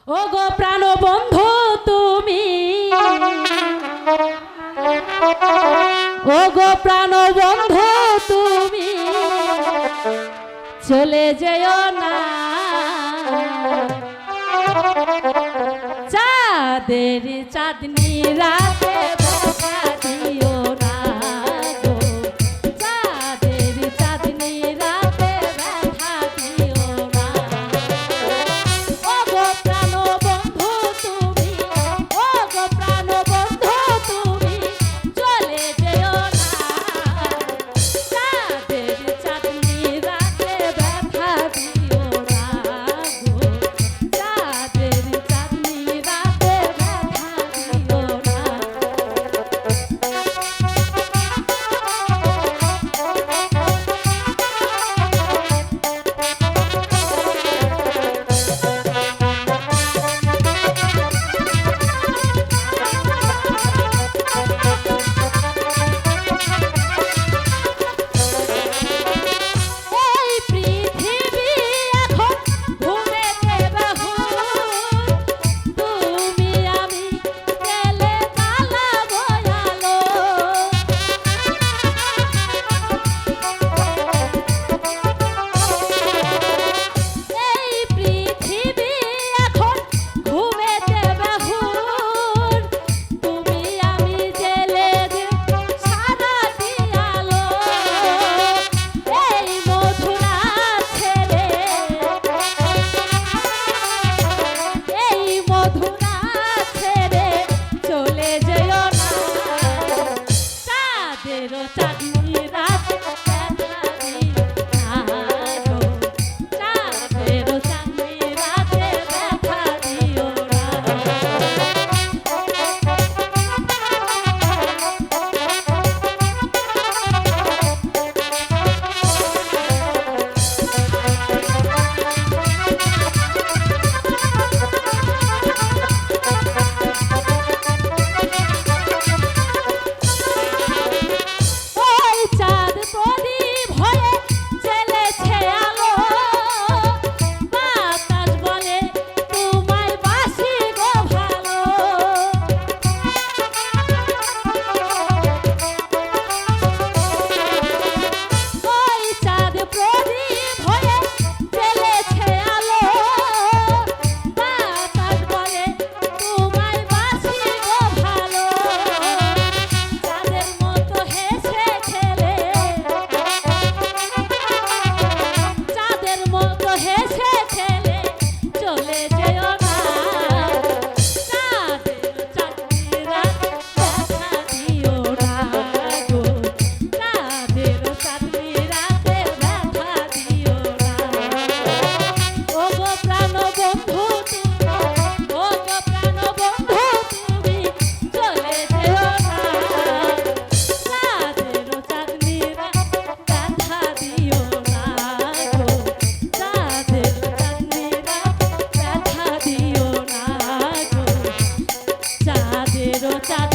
ও গো প্রাণ বন্ধু তুমি, ও গো প্রাণ বন্ধু তুমি চলে যেও না, চাঁদের চাঁদনি রাতে দেখা দিও না গো, চাঁদের চাঁদনি রাতে দেখা দিও না। ও গো প্রাণ বন্ধু তুমি, ও গো প্রাণ বন্ধু তুমি চলে যেও না, চাঁদের চাঁদনি রাতে দেখা দিও না গো, চাঁদের চাঁদনি রাতে দেখা দিও না। এই পৃথিবী এখন ঘুমেতে বাহুর, তুমি আমি গেলে জ্বালাবো আলো। এই পৃথিবী এখন ঘুমেতে বাহুর, তুমি আমি জেলে সারাটি আলো। এই মধুরা ছেড়ে, এই মধুরা ছেড়ে চলে যেও না, চাঁদেরও চাঁদনি রাত দেখা দিও না গো, চাঁদেরও চাঁদনি রাতে দেখা দিও না। ওই চাঁদ প্রদীপ হয়ে জ্বেলেছে আলো, বাতাস বলে তোমায় বাসি গো ভালো। ওই চাঁদ প্রদীপ হয়ে জ্বেলেছে আলো, বাতাস বলে তোমায় বাসি গো ভালো। চাঁদের মতো হেসে খেলে, চাঁদের মতো হেসে খেলে চলে যেও না, চাঁদের চাঁদনি রাত দেখা দিও না গো, চাঁদের চাঁদনি রাতে দেখা দিও না। ও গো প্রাণ বন্ধু তুমি, ও গো প্রাণ বন্ধু তুমি চলে যেও না, চাঁদের চাঁদনি রাত দেখা দিও না গো, চাঁদের চাঁদনি রাত দেখা দিও না গো, চাঁদের চাঁদ